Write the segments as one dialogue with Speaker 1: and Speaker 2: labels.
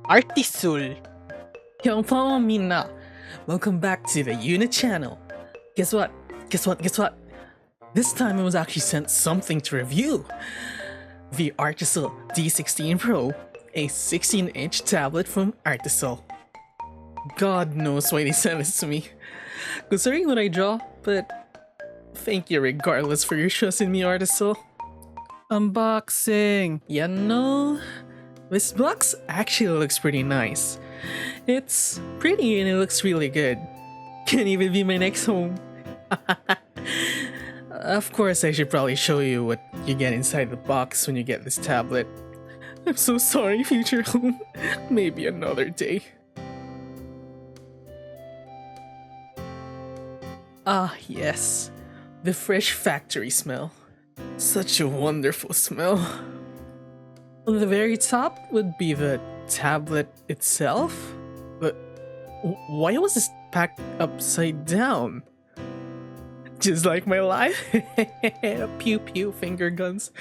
Speaker 1: Artisul! Don't follow me now. Welcome back to the unit channel. Guess what? Guess what? This time I was actually sent something to review. The Artisul D16 Pro, a 16-inch tablet from Artisul. God knows why they sent this to me, considering what I draw, but thank you regardless for your trust in me, Artisul. Unboxing! You know, this box actually looks pretty nice. It's pretty and it looks really good. Can even be my next home. Of course, I should probably show you what you get inside the box when you get this tablet. I'm so sorry, future home. Maybe another day. Ah, yes. The fresh factory smell. Such a wonderful smell. On the very top would be the tablet itself. But why was this packed upside down? Just like my life. Pew pew finger guns.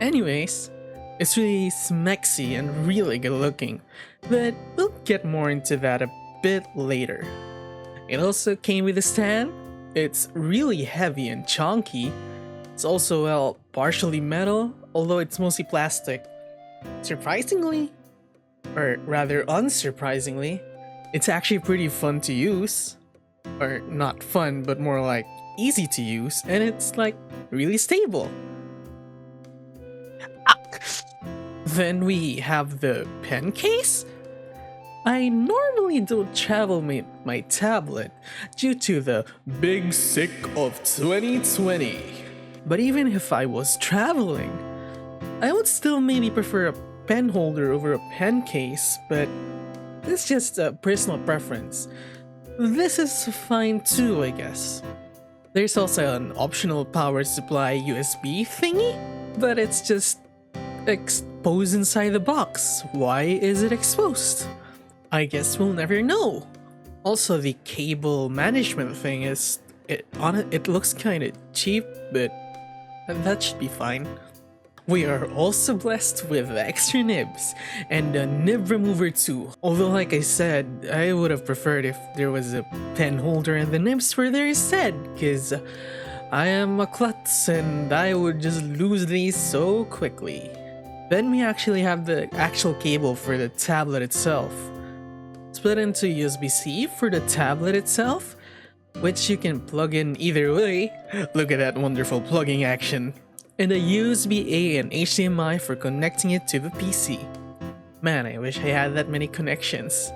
Speaker 1: Anyways, it's really smexy and really good looking, but we'll get more into that a bit later. It also came with a stand. It's really heavy and chunky. It's also, well, partially metal, although it's mostly plastic. Surprisingly, or rather unsurprisingly, it's actually pretty fun to use. Or not fun, but more like easy to use, and it's like really stable. Then we have the pen case. I normally don't travel with my tablet due to the big sick of 2020. But even if I was traveling, I would still maybe prefer a pen holder over a pen case, but it's just a personal preference. This is fine too, I guess. There's also an optional power supply USB thingy, but it's just exposed inside the box. Why is it exposed? I guess we'll never know. Also, the cable management thing is, it looks kinda cheap, but that should be fine. We are also blessed with extra nibs and a nib remover too. Although like I said, I would have preferred if there was a pen holder and the nibs were there instead, cause I am a klutz and I would just lose these so quickly. Then we actually have the actual cable for the tablet itself. Split into USB-C for the tablet itself, which you can plug in either way. Look at that wonderful plugging action. And a USB-A and HDMI for connecting it to the PC. Man, I wish I had that many connections.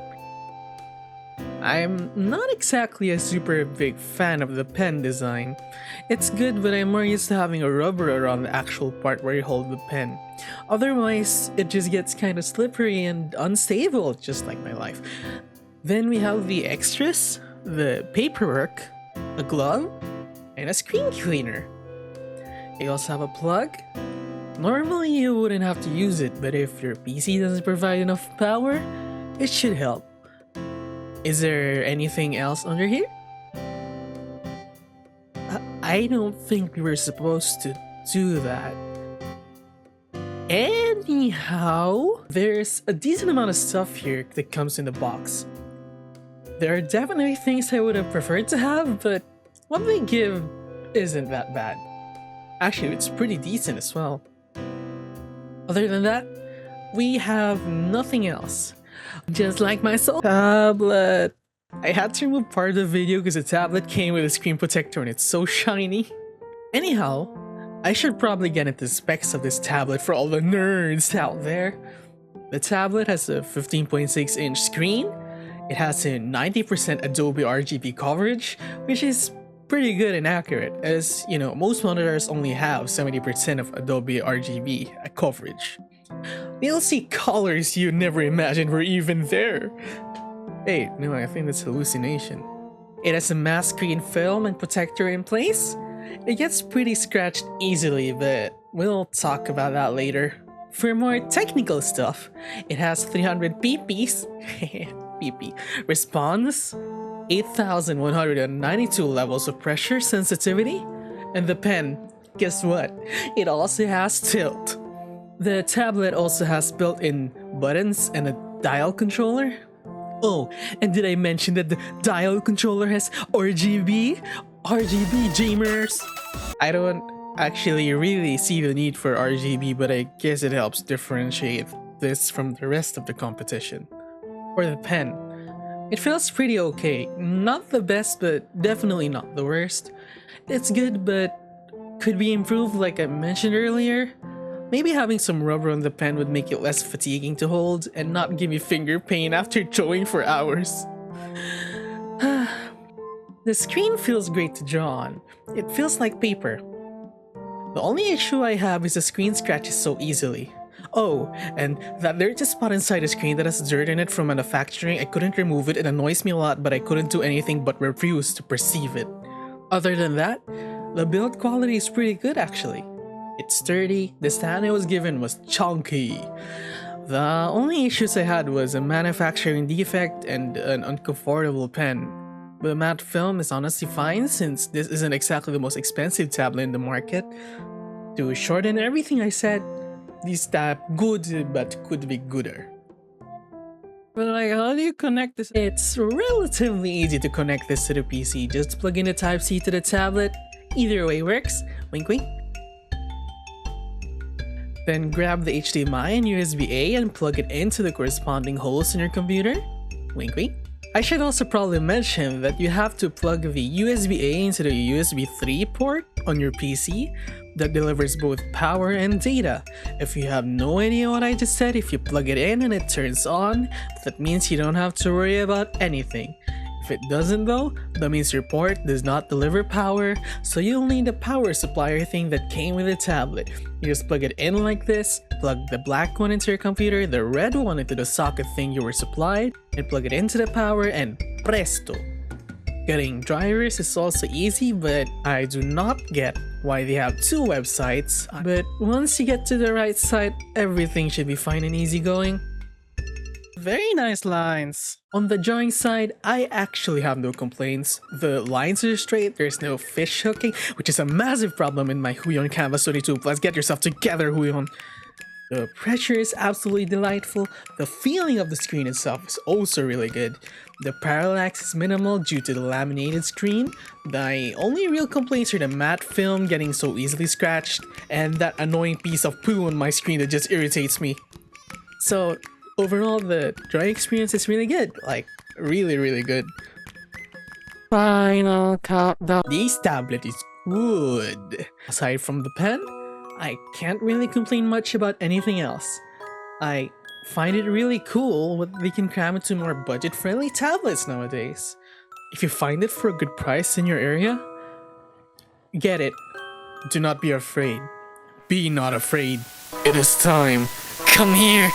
Speaker 1: I'm not exactly a super big fan of the pen design. It's good, but I'm more used to having a rubber around the actual part where you hold the pen. Otherwise, it just gets kind of slippery and unstable, just like my life. Then we have the extras, the paperwork, a glove, and a screen cleaner. You also have a plug. Normally you wouldn't have to use it, but if your PC doesn't provide enough power, it should help. Is there anything else under here? I don't think we were supposed to do that. Anyhow, there's a decent amount of stuff here that comes in the box. There are definitely things I would have preferred to have, but what they give isn't that bad. Actually, it's pretty decent as well. Other than that, we have nothing else. Just like my soul tablet. I had to remove part of the video because the tablet came with a screen protector and it's so shiny. Anyhow, I should probably get into the specs of this tablet for all the nerds out there. The tablet has a 15.6-inch screen. It has a 90% Adobe RGB coverage, which is pretty good and accurate, as you know, most monitors only have 70% of Adobe RGB coverage. You'll see colors you never imagined were even there. Hey, no, I think that's hallucination. It has a matte screen film and protector in place. It gets pretty scratched easily, but we'll talk about that later. For more technical stuff, it has 300 pp's pp response, 8,192 levels of pressure sensitivity, and the pen Guess what? It also has tilt. The tablet also has built-in buttons and a dial controller. Oh, and did I mention that the dial controller has RGB? RGB gamers! I don't actually really see the need for RGB, but I guess it helps differentiate this from the rest of the competition. For the pen, it feels pretty okay. Not the best, but definitely not the worst. It's good, but could be improved like I mentioned earlier. Maybe having some rubber on the pen would make it less fatiguing to hold and not give you finger pain after drawing for hours. The screen feels great to draw on. It feels like paper. The only issue I have is the screen scratches so easily. Oh, and that dirty spot inside the screen that has dirt in it from manufacturing, I couldn't remove it. It annoys me a lot, but I couldn't do anything but refuse to perceive it. Other than that, the build quality is pretty good actually. It's sturdy, the stand I was given was chunky. The only issues I had was a manufacturing defect and an uncomfortable pen. The matte film is honestly fine since this isn't exactly the most expensive tablet in the market. To shorten everything I said, this tab good but could be gooder.
Speaker 2: But like, how do you connect this?
Speaker 1: It's relatively easy to connect this to the PC. Just plug in the Type-C to the tablet. Either way works. Wink wink. Then grab the HDMI and USB-A and plug it into the corresponding holes in your computer. Wink wink. I should also probably mention that you have to plug the USB-A into the USB 3 port on your PC that delivers both power and data. If you have no idea what I just said, if you plug it in and it turns on, that means you don't have to worry about anything. If it doesn't though, that means your port does not deliver power, so you'll need a power supplier thing that came with the tablet. You just plug it in like this, plug the black one into your computer, the red one into the socket thing you were supplied, and plug it into the power and presto! Getting drivers is also easy, but I do not get why they have two websites. But once you get to the right site, everything should be fine and easygoing.
Speaker 2: Very nice lines.
Speaker 1: On the drawing side, I actually have no complaints. The lines are straight, there's no fish hooking, which is a massive problem in my Huion Canvas 22. Let's get yourself together, Huion. The pressure is absolutely delightful. The feeling of the screen itself is also really good. The parallax is minimal due to the laminated screen. The only real complaints are the matte film getting so easily scratched, and that annoying piece of poo on my screen that just irritates me. So, overall, the drawing experience is really good. Like, really good.
Speaker 2: Final countdown.
Speaker 1: This tablet is good. Aside from the pen, I can't really complain much about anything else. I find it really cool what they can cram into more budget-friendly tablets nowadays. If you find it for a good price in your area, get it. Do not be afraid. Be not afraid.
Speaker 2: It is time. Come here.